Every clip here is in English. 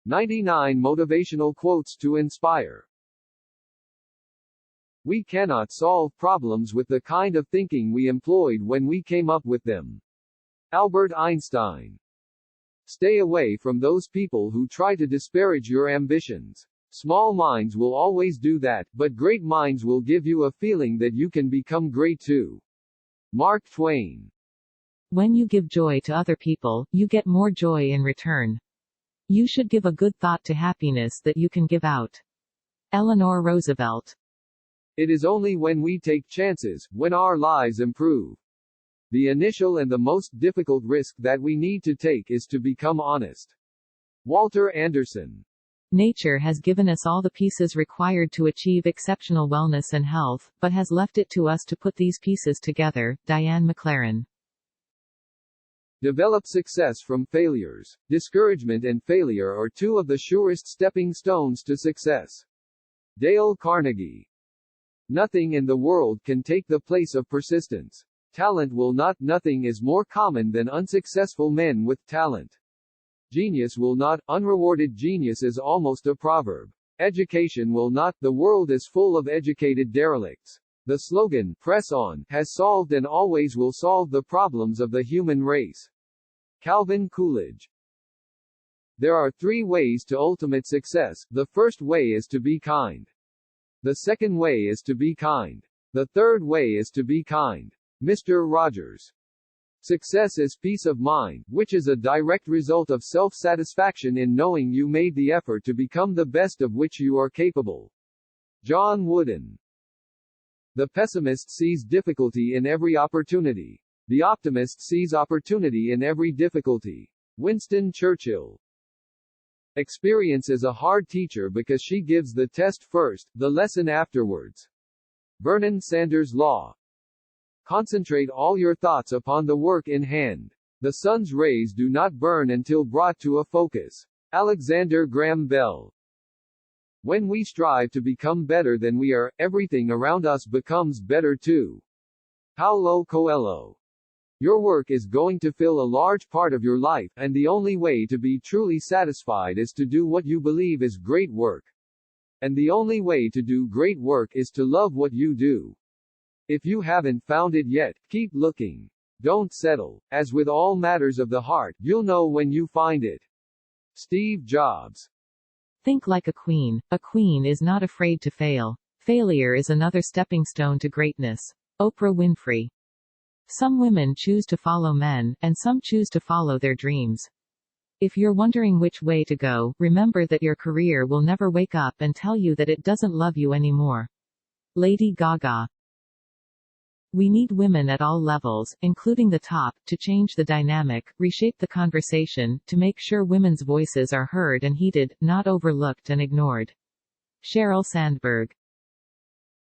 99 motivational quotes to inspire. We cannot solve problems with the kind of thinking we employed when we came up with them. Albert Einstein. Stay away from those people who try to disparage your ambitions. Small minds will always do that, but great minds will give you a feeling that you can become great too. Mark Twain. When you give joy to other people, you get more joy in return. You should give a good thought to happiness that you can give out. Eleanor Roosevelt. It is only when we take chances, when our lives improve. The initial and the most difficult risk that we need to take is to become honest. Walter Anderson. Nature has given us all the pieces required to achieve exceptional wellness and health, but has left it to us to put these pieces together. Diane McLaren. Develop success from failures. Discouragement and failure are two of the surest stepping stones to success. Dale Carnegie. Nothing in the world can take the place of persistence. Talent will not. Nothing is more common than unsuccessful men with talent. Genius will not. Unrewarded genius is almost a proverb. Education will not. The world is full of educated derelicts. The slogan, "Press on," has solved and always will solve the problems of the human race. Calvin Coolidge. There are 3 ways to ultimate success. The first way is to be kind. The second way is to be kind. The third way is to be kind. Mr. Rogers. Success is peace of mind, which is a direct result of self-satisfaction in knowing you made the effort to become the best of which you are capable. John Wooden. The pessimist sees difficulty in every opportunity. The optimist sees opportunity in every difficulty. Winston Churchill. Experience is a hard teacher because she gives the test first, the lesson afterwards. Vernon Sanders Law. Concentrate all your thoughts upon the work in hand. The sun's rays do not burn until brought to a focus. Alexander Graham Bell. When we strive to become better than we are, everything around us becomes better too. Paulo Coelho. Your work is going to fill a large part of your life, and the only way to be truly satisfied is to do what you believe is great work. And the only way to do great work is to love what you do. If you haven't found it yet, keep looking. Don't settle. As with all matters of the heart, you'll know when you find it. Steve Jobs. Think like a queen. A queen is not afraid to fail. Failure is another stepping stone to greatness. Oprah Winfrey. Some women choose to follow men, and some choose to follow their dreams. If you're wondering which way to go, remember that your career will never wake up and tell you that it doesn't love you anymore. Lady Gaga. We need women at all levels, including the top, to change the dynamic, reshape the conversation, to make sure women's voices are heard and heeded, not overlooked and ignored. Sheryl Sandberg.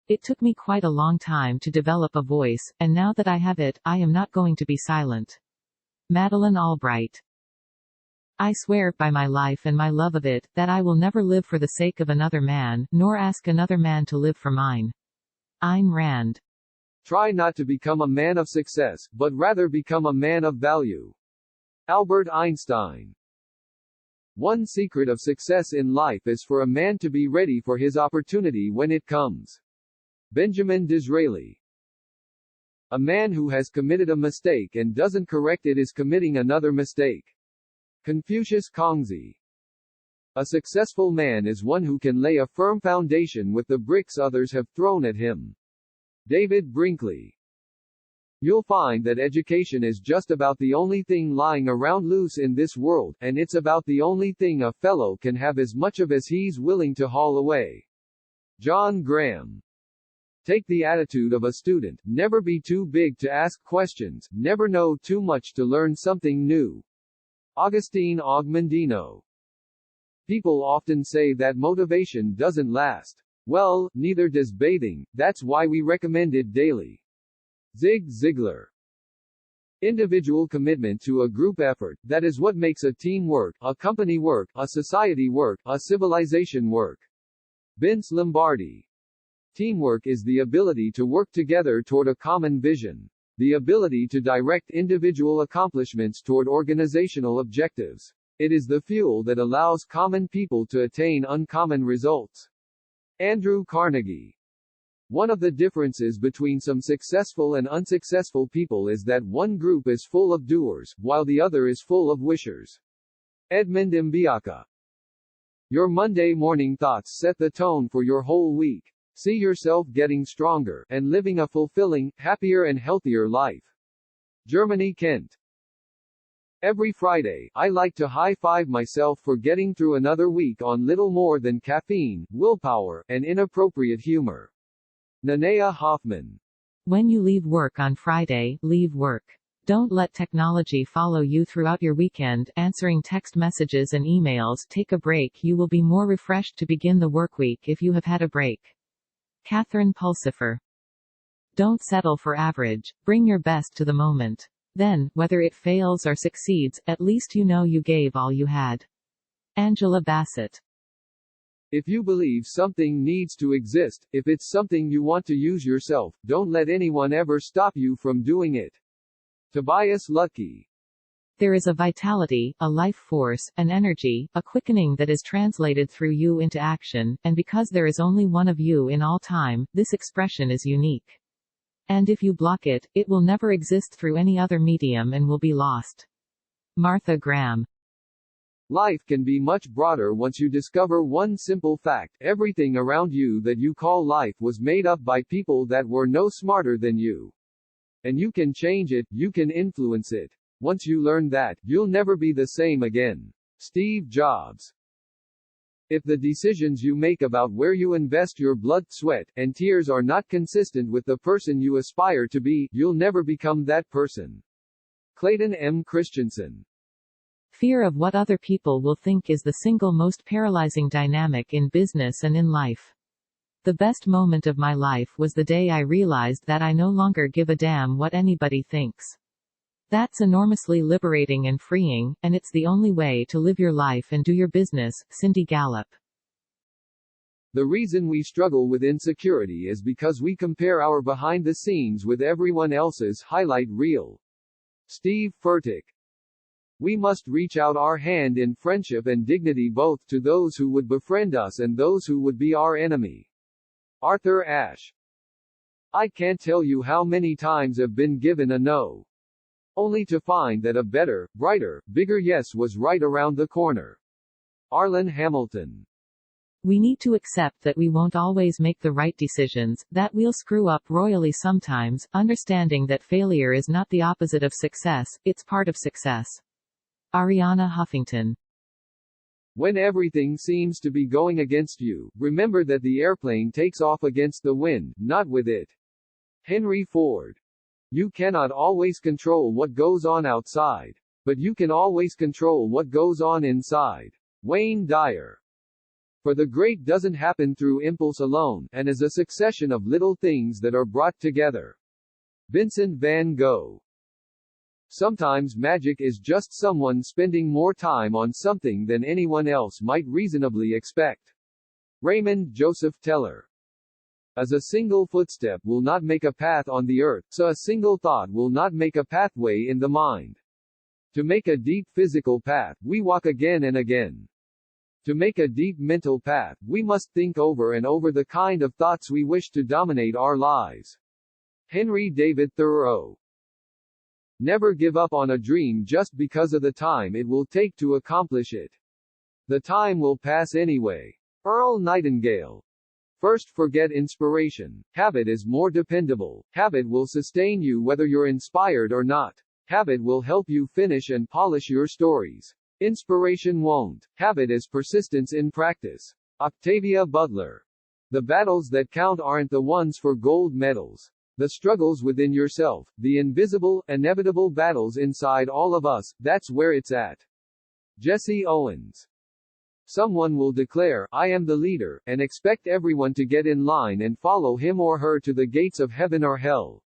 It took me quite a long time to develop a voice, and now that I have it, I am not going to be silent. Madeleine Albright. I swear, by my life and my love of it, that I will never live for the sake of another man, nor ask another man to live for mine. Ayn Rand. Try not to become a man of success, but rather become a man of value. Albert Einstein. One secret of success in life is for a man to be ready for his opportunity when it comes. Benjamin Disraeli. A man who has committed a mistake and doesn't correct it is committing another mistake. Confucius Kongzi. A successful man is one who can lay a firm foundation with the bricks others have thrown at him. David Brinkley. You'll find that education is just about the only thing lying around loose in this world, and it's about the only thing a fellow can have as much of as he's willing to haul away. John Graham. Take the attitude of a student, never be too big to ask questions, never know too much to learn something new. Augustine Augmendino. People often say that motivation doesn't last. Well, neither does bathing, that's why we recommend it daily. Zig Ziglar. Individual commitment to a group effort, that is what makes a team work, a company work, a society work, a civilization work. Vince Lombardi. Teamwork is the ability to work together toward a common vision. The ability to direct individual accomplishments toward organizational objectives. It is the fuel that allows common people to attain uncommon results. Andrew Carnegie. One of the differences between some successful and unsuccessful people is that one group is full of doers, while the other is full of wishers. Edmund Mbiaka. Your Monday morning thoughts set the tone for your whole week. See yourself getting stronger, and living a fulfilling, happier and healthier life. Germany Kent. Every Friday, I like to high-five myself for getting through another week on little more than caffeine, willpower, and inappropriate humor. Nanea Hoffman. When you leave work on Friday, leave work. Don't let technology follow you throughout your weekend, answering text messages and emails. Take a break. You will be more refreshed to begin the workweek if you have had a break. Catherine Pulsifer. Don't settle for average. Bring your best to the moment. Then, whether it fails or succeeds, at least you know you gave all you had. Angela Bassett. If you believe something needs to exist, if it's something you want to use yourself, don't let anyone ever stop you from doing it. Tobias Lutke. There is a vitality, a life force, an energy, a quickening that is translated through you into action, and because there is only one of you in all time, this expression is unique. And if you block it, it will never exist through any other medium and will be lost. Martha Graham. Life can be much broader once you discover one simple fact: everything around you that you call life was made up by people that were no smarter than you. And you can change it, you can influence it. Once you learn that, you'll never be the same again. Steve Jobs. If the decisions you make about where you invest your blood, sweat, and tears are not consistent with the person you aspire to be, you'll never become that person. Clayton M. Christensen. Fear of what other people will think is the single most paralyzing dynamic in business and in life. The best moment of my life was the day I realized that I no longer give a damn what anybody thinks. That's enormously liberating and freeing, and it's the only way to live your life and do your business. Cindy Gallup. The reason we struggle with insecurity is because we compare our behind the scenes with everyone else's highlight reel. Steve Furtick. We must reach out our hand in friendship and dignity both to those who would befriend us and those who would be our enemy. Arthur Ashe. I can't tell you how many times I've been given a no, only to find that a better, brighter, bigger yes was right around the corner. Arlen Hamilton. We need to accept that we won't always make the right decisions, that we'll screw up royally sometimes, understanding that failure is not the opposite of success, it's part of success. Ariana Huffington. When everything seems to be going against you, remember that the airplane takes off against the wind, not with it. Henry Ford. You cannot always control what goes on outside, but you can always control what goes on inside. Wayne Dyer. For the great doesn't happen through impulse alone, and is a succession of little things that are brought together. Vincent van Gogh. Sometimes magic is just someone spending more time on something than anyone else might reasonably expect. Raymond Joseph Teller. As a single footstep will not make a path on the earth, so a single thought will not make a pathway in the mind. To make a deep physical path, we walk again and again. To make a deep mental path, we must think over and over the kind of thoughts we wish to dominate our lives. Henry David Thoreau. Never give up on a dream just because of the time it will take to accomplish it. The time will pass anyway. Earl Nightingale. First, forget inspiration. Habit is more dependable. Habit will sustain you whether you're inspired or not. Habit will help you finish and polish your stories. Inspiration won't. Habit is persistence in practice. Octavia Butler. The battles that count aren't the ones for gold medals. The struggles within yourself, the invisible, inevitable battles inside all of us, that's where it's at. Jesse Owens. Someone will declare, I am the leader, and expect everyone to get in line and follow him or her to the gates of heaven or hell.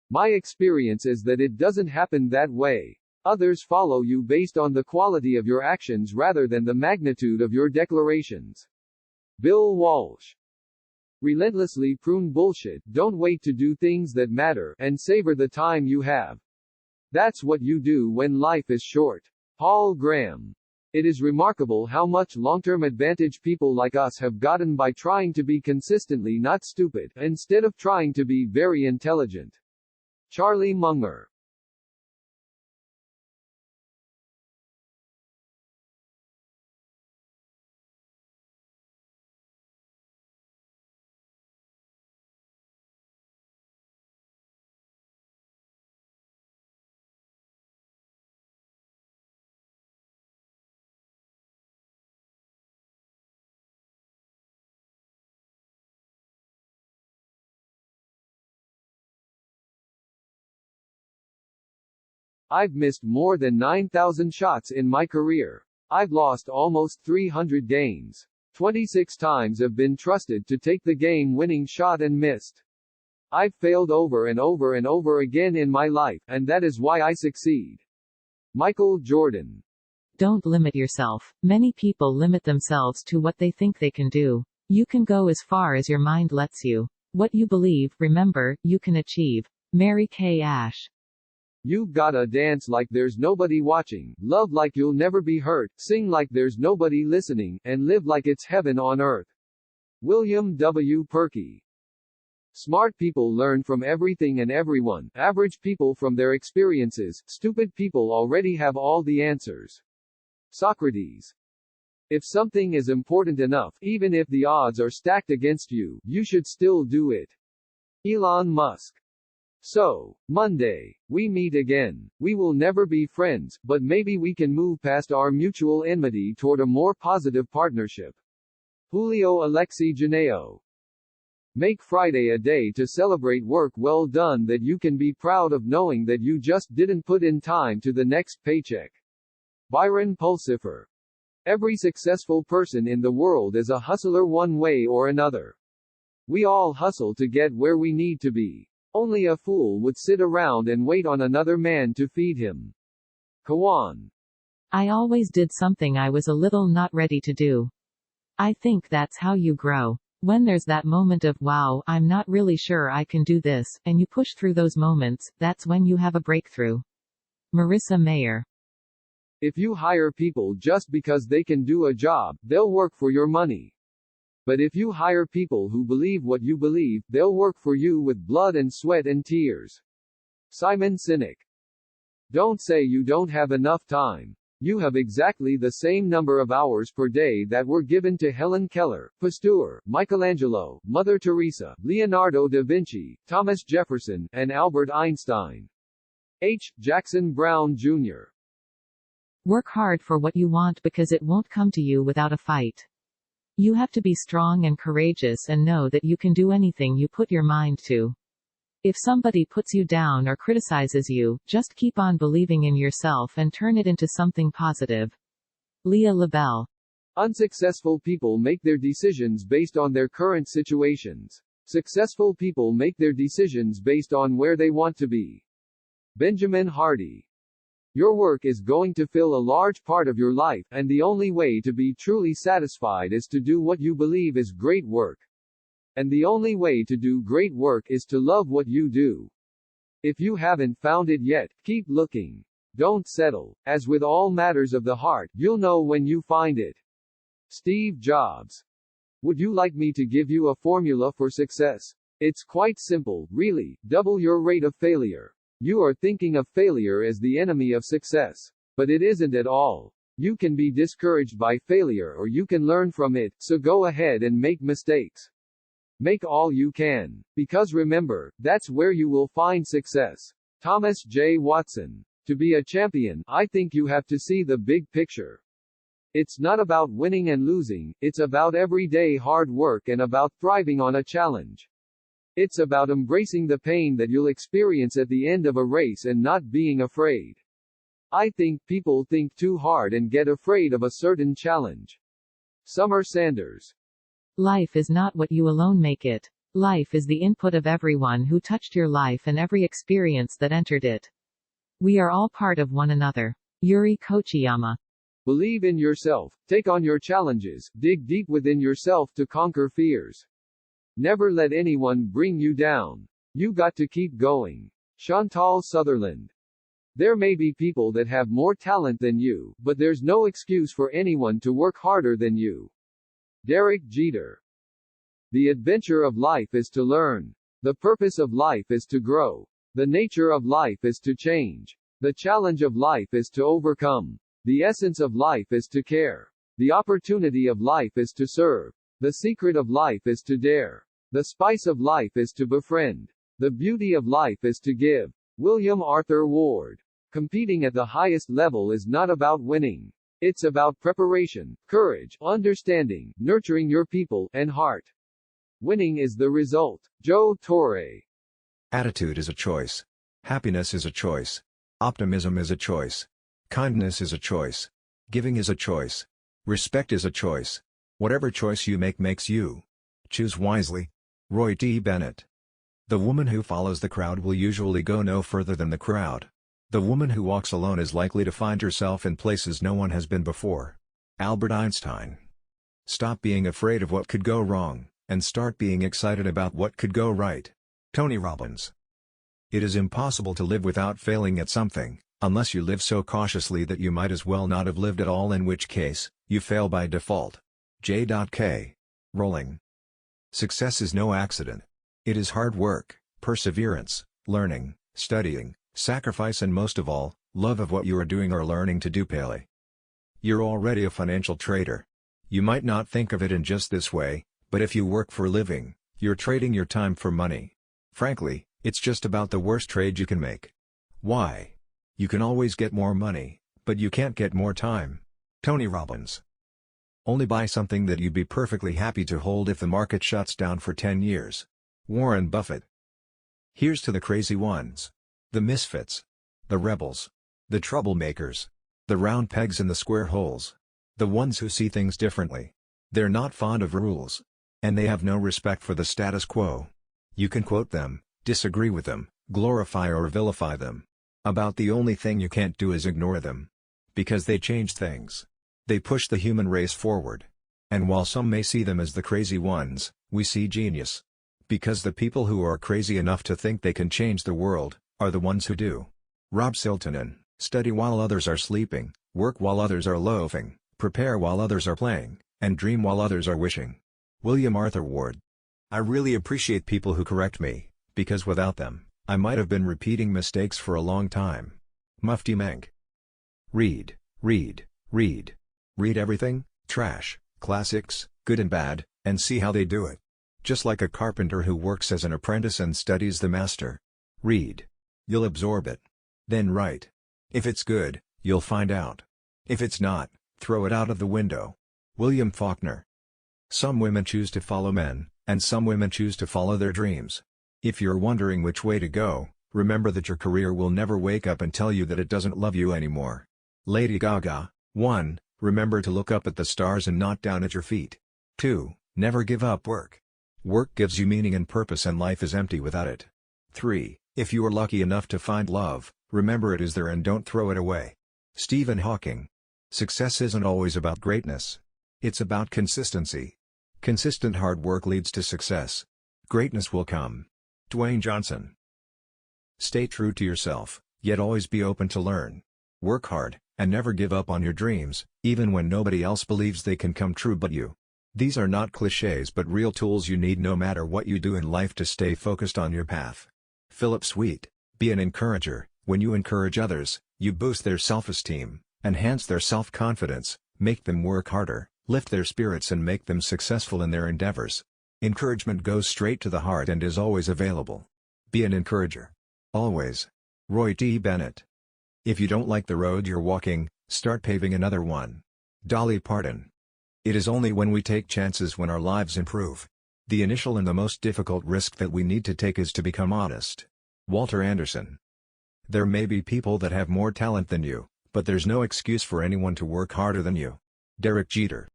My experience is that it doesn't happen that way. Others follow you based on the quality of your actions rather than the magnitude of your declarations. Bill Walsh. Relentlessly prune bullshit, don't wait to do things that matter, and savor the time you have. That's what you do when life is short. Paul Graham. It is remarkable how much long-term advantage people like us have gotten by trying to be consistently not stupid, instead of trying to be very intelligent. Charlie Munger. I've missed more than 9,000 shots in my career. I've lost almost 300 games. 26 times have been trusted to take the game-winning shot and missed. I've failed over and over and over again in my life, and that is why I succeed. Michael Jordan. Don't limit yourself. Many people limit themselves to what they think they can do. You can go as far as your mind lets you. What you believe, remember, you can achieve. Mary Kay Ash. You gotta dance like there's nobody watching, love like you'll never be hurt, sing like there's nobody listening, and live like it's heaven on earth. William W. Perky. Smart people learn from everything and everyone, average people from their experiences, stupid people already have all the answers. Socrates. If something is important enough, even if the odds are stacked against you, you should still do it. Elon Musk. So, Monday, we meet again. We will never be friends, but maybe we can move past our mutual enmity toward a more positive partnership. Julio Alexi Janeo. Make Friday a day to celebrate work well done that you can be proud of, knowing that you just didn't put in time to the next paycheck. Byron Pulsifer. Every successful person in the world is a hustler one way or another. We all hustle to get where we need to be. Only a fool would sit around and wait on another man to feed him. Kawan. I always did something I was a little not ready to do. I think that's how you grow. When there's that moment of, wow, I'm not really sure I can do this, and you push through those moments, that's when you have a breakthrough. Marissa Mayer. If you hire people just because they can do a job, they'll work for your money. But if you hire people who believe what you believe, they'll work for you with blood and sweat and tears. Simon Sinek. Don't say you don't have enough time. You have exactly the same number of hours per day that were given to Helen Keller, Pasteur, Michelangelo, Mother Teresa, Leonardo da Vinci, Thomas Jefferson, and Albert Einstein. H. Jackson Brown, Jr. Work hard for what you want because it won't come to you without a fight. You have to be strong and courageous and know that you can do anything you put your mind to. If somebody puts you down or criticizes you, just keep on believing in yourself and turn it into something positive. Leah LaBelle. Unsuccessful people make their decisions based on their current situations. Successful people make their decisions based on where they want to be. Benjamin Hardy. Your work is going to fill a large part of your life, and the only way to be truly satisfied is to do what you believe is great work. And the only way to do great work is to love what you do. If you haven't found it yet, keep looking. Don't settle. As with all matters of the heart, you'll know when you find it. Steve Jobs. Would you like me to give you a formula for success? It's quite simple, really. Double your rate of failure. You are thinking of failure as the enemy of success. But it isn't at all. You can be discouraged by failure or you can learn from it, so go ahead and make mistakes. Make all you can. Because remember, that's where you will find success. Thomas J. Watson. To be a champion, I think you have to see the big picture. It's not about winning and losing, it's about everyday hard work and about thriving on a challenge. It's about embracing the pain that you'll experience at the end of a race and not being afraid. I think people think too hard and get afraid of a certain challenge. Summer Sanders. Life is not what you alone make it. Life is the input of everyone who touched your life and every experience that entered it. We are all part of one another. Yuri Kochiyama. Believe in yourself, take on your challenges, dig deep within yourself to conquer fears. Never let anyone bring you down. You got to keep going. Chantal Sutherland. There may be people that have more talent than you, but there's no excuse for anyone to work harder than you. Derek Jeter. The adventure of life is to learn. The purpose of life is to grow. The nature of life is to change. The challenge of life is to overcome. The essence of life is to care. The opportunity of life is to serve. The secret of life is to dare. The spice of life is to befriend. The beauty of life is to give. William Arthur Ward. Competing at the highest level is not about winning. It's about preparation, courage, understanding, nurturing your people, and heart. Winning is the result. Joe Torre. Attitude is a choice. Happiness is a choice. Optimism is a choice. Kindness is a choice. Giving is a choice. Respect is a choice. Whatever choice you make makes you. Choose wisely. Roy T. Bennett. The woman who follows the crowd will usually go no further than the crowd. The woman who walks alone is likely to find herself in places no one has been before. Albert Einstein. Stop being afraid of what could go wrong, and start being excited about what could go right. Tony Robbins. It is impossible to live without failing at something, unless you live so cautiously that you might as well not have lived at all, in which case, you fail by default. J.K. Rowling. Success is no accident. It is hard work, perseverance, learning, studying, sacrifice, and most of all, love of what you are doing or learning to do. Paley. You're already a financial trader. You might not think of it in just this way, but if you work for a living, you're trading your time for money. Frankly, it's just about the worst trade you can make. Why? You can always get more money, but you can't get more time. Tony Robbins. Only buy something that you'd be perfectly happy to hold if the market shuts down for 10 years. Warren Buffett. Here's to the crazy ones. The misfits. The rebels. The troublemakers. The round pegs in the square holes. The ones who see things differently. They're not fond of rules. And they have no respect for the status quo. You can quote them, disagree with them, glorify or vilify them. About the only thing you can't do is ignore them. Because they change things. They push the human race forward. And while some may see them as the crazy ones, we see genius. Because the people who are crazy enough to think they can change the world, are the ones who do. Rob Siltonen. Study while others are sleeping, work while others are loafing, prepare while others are playing, and dream while others are wishing. William Arthur Ward. I really appreciate people who correct me, because without them, I might have been repeating mistakes for a long time. Mufti Menk. Read, read, read. Read everything, trash, classics, good and bad, and see how they do it. Just like a carpenter who works as an apprentice and studies the master. Read. You'll absorb it. Then write. If it's good, you'll find out. If it's not, throw it out of the window. William Faulkner. Some women choose to follow men, and some women choose to follow their dreams. If you're wondering which way to go, remember that your career will never wake up and tell you that it doesn't love you anymore. Lady Gaga. 1. Remember to look up at the stars and not down at your feet. 2. Never give up work. Work gives you meaning and purpose, and life is empty without it. 3. If you are lucky enough to find love, remember it is there and don't throw it away. Stephen Hawking. Success isn't always about greatness. It's about consistency. Consistent hard work leads to success. Greatness will come. Dwayne Johnson. Stay true to yourself, yet always be open to learn. Work hard, and never give up on your dreams, even when nobody else believes they can come true but you. These are not cliches but real tools you need no matter what you do in life to stay focused on your path. Philip Sweet. Be an encourager. When you encourage others, you boost their self-esteem, enhance their self-confidence, make them work harder, lift their spirits and make them successful in their endeavors. Encouragement goes straight to the heart and is always available. Be an encourager. Always. Roy T. Bennett. If you don't like the road you're walking, start paving another one. Dolly Parton. It is only when we take chances when our lives improve. The initial and the most difficult risk that we need to take is to become honest. Walter Anderson. There may be people that have more talent than you, but there's no excuse for anyone to work harder than you. Derek Jeter.